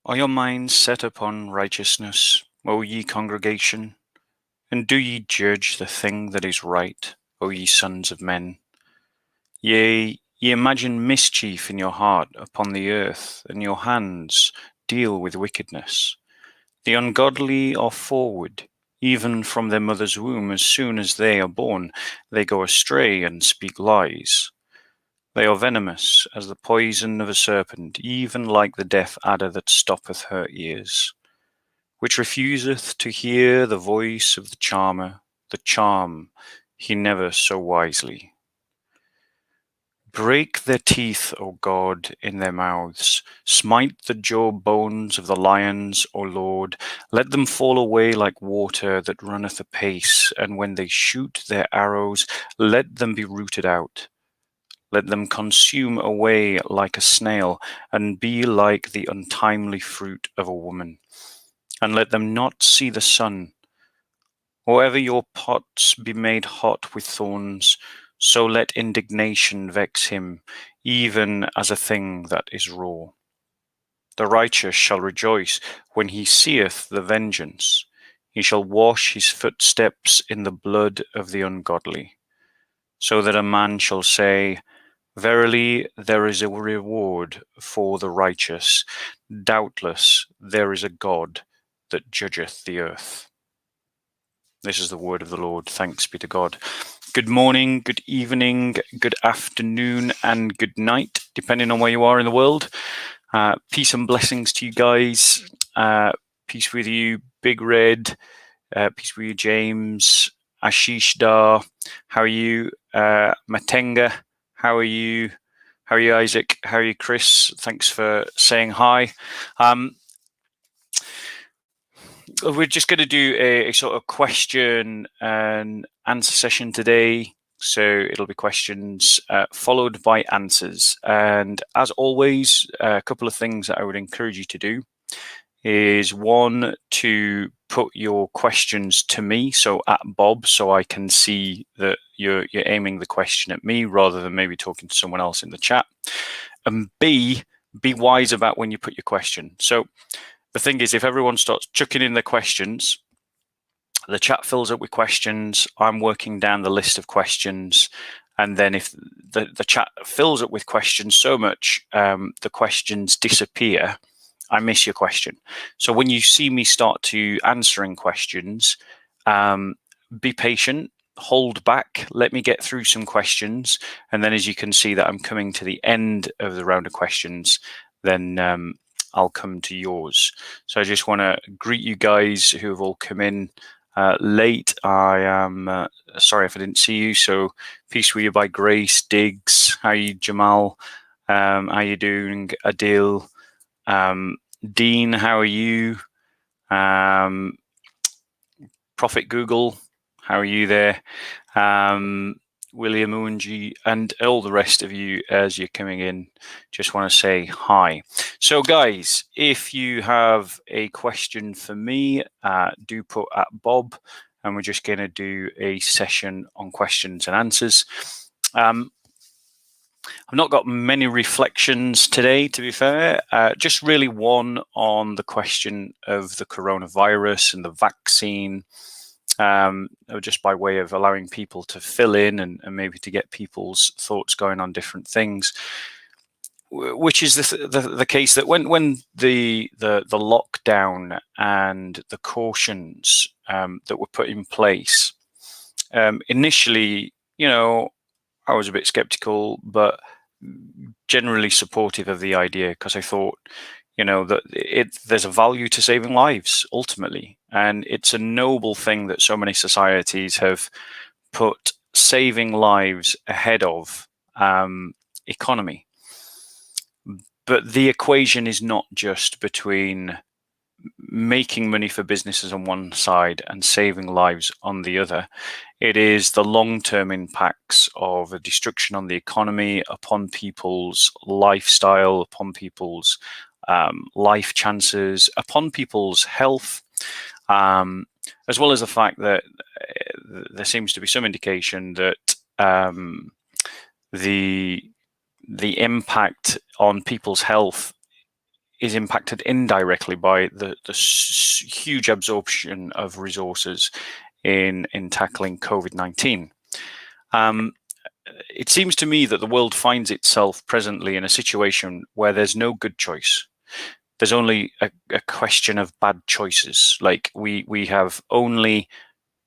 Are your minds set upon righteousness, O ye congregation? And do ye judge the thing that is right, O ye sons of men? Yea, ye imagine mischief in your heart upon the earth, and your hands deal with wickedness. The ungodly are forward, even from their mother's womb. As soon as they are born, they go astray and speak lies. They are venomous as the poison of a serpent, even like the deaf adder that stoppeth her ears, which refuseth to hear the voice of the charmer, the charm he never so wisely. Break their teeth, O God, in their mouths. Smite the jaw bones of the lions, O Lord. Let them fall away like water that runneth apace, and when they shoot their arrows, let them be rooted out. Let them consume away like a snail, and be like the untimely fruit of a woman. And let them not see the sun. Or ever your pots be made hot with thorns, so let indignation vex him, even as a thing that is raw. The righteous shall rejoice when he seeth the vengeance. He shall wash his footsteps in the blood of the ungodly, so that a man shall say, Verily there is a reward for the righteous. Doubtless there is a God that judgeth the earth. This is the word of the Lord. Thanks be to God. Good morning, good evening, good afternoon, and good night, depending on where you are in the world. Peace and blessings to you guys. Peace with you, Big Red. Peace with you, James. Ashish Dar. How are you? Matenga. How are you? How are you, Isaac? How are you, Chris? Thanks for saying hi. We're just going to do a sort of question and answer session today. So it'll be questions followed by answers. And as always, a couple of things that I would encourage you to do is one, to put your questions to me, so at Bob, so I can see that you're aiming the question at me rather than maybe talking to someone else in the chat. And B, be wise about when you put your question. So the thing is, if everyone starts chucking in their questions, the chat fills up with questions. I'm working down the list of questions. And then if the chat fills up with questions so much, the questions disappear, I miss your question. So when you see me start to answering questions, be patient, hold back, let me get through some questions. And then as you can see that I'm coming to the end of the round of questions, then I'll come to yours. So I just want to greet you guys who have all come in late. I am sorry if I didn't see you. So peace with you by Grace, Diggs. How are you, Jamal? How are you doing, Adil? Dean, how are you? Prophet Google, how are you there? William Unji, and all the rest of you as you're coming in, just want to say hi. So guys, if you have a question for me, do put at Bob, and we're just going to do a session on questions and answers. I've not got many reflections today, to be fair, just really one on the question of the coronavirus and the vaccine, just by way of allowing people to fill in and maybe to get people's thoughts going on different things, which is the case that when the lockdown and the cautions that were put in place, initially, I was a bit skeptical, but generally supportive of the idea, because I thought, that there's a value to saving lives ultimately, and it's a noble thing that so many societies have put saving lives ahead of economy. But the equation is not just between making money for businesses on one side and saving lives on the other. It is the long-term impacts of a destruction on the economy, upon people's lifestyle, upon people's life chances, upon people's health, as well as the fact that there seems to be some indication that the impact on people's health is impacted indirectly by the huge absorption of resources in tackling COVID-19. It seems to me that the world finds itself presently in a situation where there's no good choice. There's only a question of bad choices. Like we have only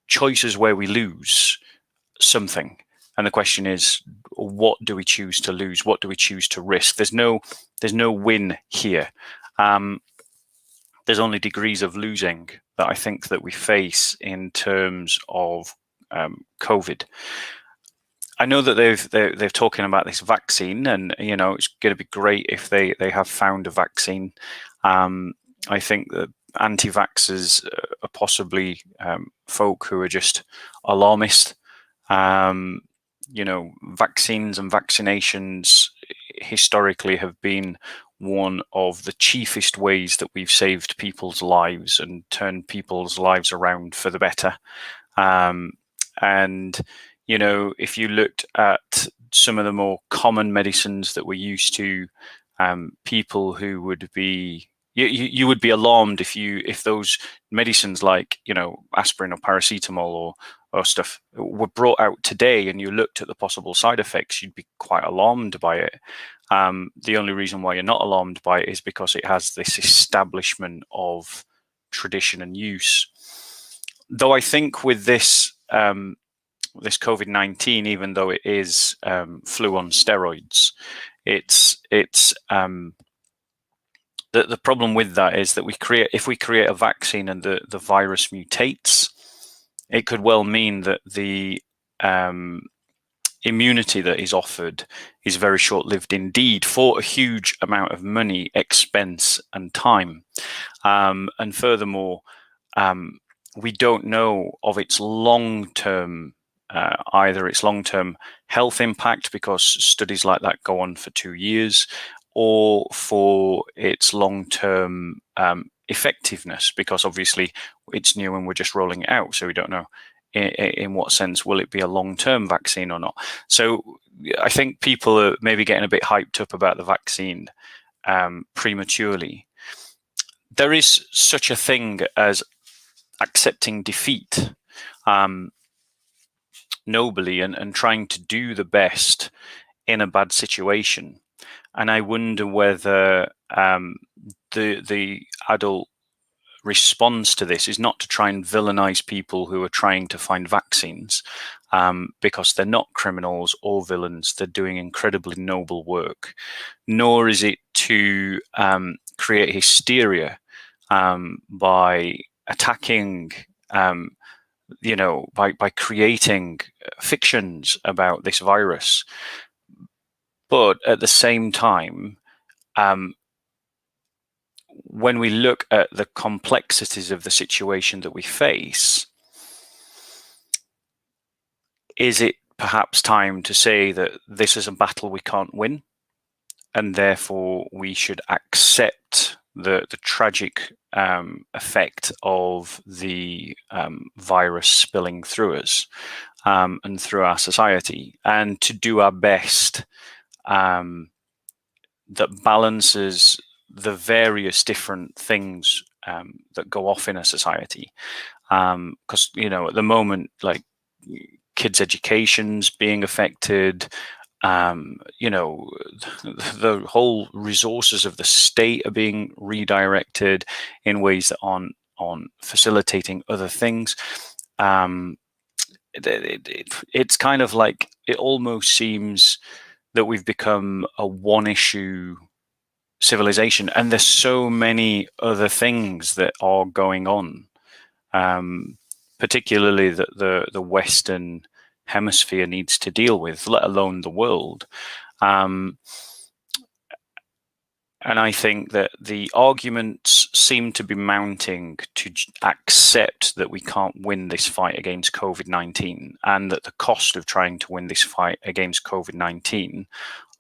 choices where we lose something. And the question is, what do we choose to lose? What do we choose to risk? There's no win here. There's only degrees of losing that I think that we face in terms of COVID. I know that they're talking about this vaccine, and it's going to be great if they have found a vaccine. I think that anti-vaxxers are possibly folk who are just alarmist. Vaccines and vaccinations historically have been one of the chiefest ways that we've saved people's lives and turned people's lives around for the better. If you looked at some of the more common medicines that we're used to, people who would be you would be alarmed if those medicines like aspirin or paracetamol or stuff were brought out today and you looked at the possible side effects, you'd be quite alarmed by it. The only reason why you're not alarmed by it is because it has this establishment of tradition and use. Though I think with this COVID-19, even though it is flu on steroids, the problem with that is that if we create a vaccine and the virus mutates, it could well mean that the immunity that is offered is very short-lived indeed, for a huge amount of money, expense, and time. And furthermore, we don't know of its long-term either its long-term health impact, because studies like that go on for 2 years, or for its long-term effectiveness, because obviously it's new and we're just rolling it out, so we don't know in what sense will it be a long-term vaccine or not. So I think people are maybe getting a bit hyped up about the vaccine prematurely. There is such a thing as accepting defeat nobly and trying to do the best in a bad situation. And I wonder whether the adult response to this is not to try and villainize people who are trying to find vaccines, because they're not criminals or villains. They're doing incredibly noble work. Nor is it to create hysteria by attacking, by creating fictions about this virus. But at the same time, when we look at the complexities of the situation that we face, is it perhaps time to say that this is a battle we can't win, and therefore we should accept the tragic effect of the virus spilling through us and through our society, and to do our best that balances the various different things that go off in a society. Because at the moment, like, kids' education's being affected. The whole resources of the state are being redirected in ways that aren't facilitating other things. It's kind of like, it almost seems that we've become a one-issue civilization, and there's so many other things that are going on, particularly that the Western Hemisphere needs to deal with, let alone the world. And I think that the arguments seem to be mounting to accept that we can't win this fight against COVID-19, and that the cost of trying to win this fight against COVID-19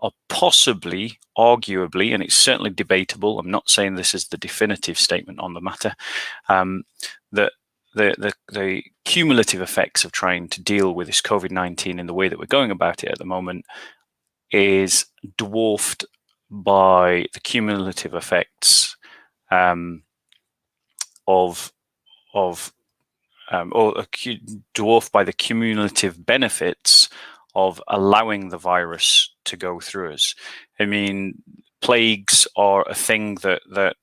are possibly, arguably, and it's certainly debatable, I'm not saying this is the definitive statement on the matter, that the cumulative effects of trying to deal with this COVID-19 in the way that we're going about it at the moment is dwarfed by the cumulative effects of or dwarfed by the cumulative benefits of allowing the virus to go through us. I mean, plagues are a thing that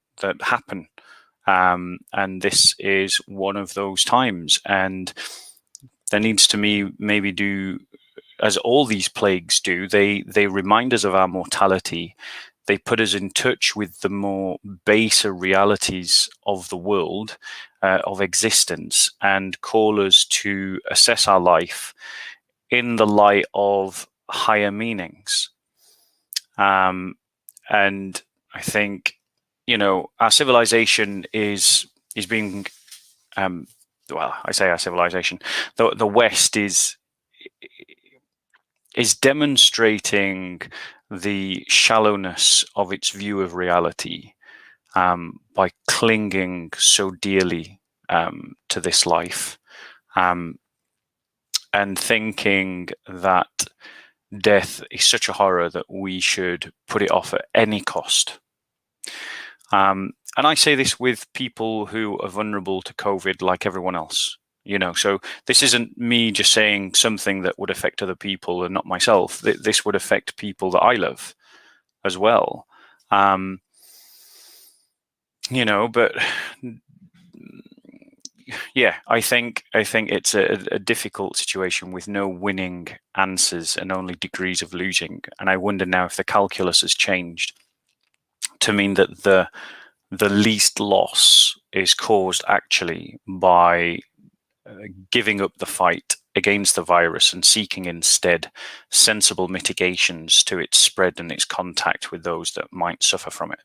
happen, and this is one of those times. And there needs to maybe do as all these plagues do. They remind us of our mortality. They put us in touch with the more baser realities of the world, of existence, and call us to assess our life in the light of higher meanings. And I think, our civilization is being, well, I say our civilization, the West is demonstrating the shallowness of its view of reality, by clinging so dearly to this life, and thinking that death is such a horror that we should put it off at any cost. And I say this with people who are vulnerable to COVID like everyone else. So this isn't me just saying something that would affect other people and not myself. This would affect people that I love as well. But yeah, I think it's a difficult situation with no winning answers and only degrees of losing. And I wonder now if the calculus has changed to mean that the least loss is caused actually by giving up the fight against the virus and seeking instead sensible mitigations to its spread and its contact with those that might suffer from it.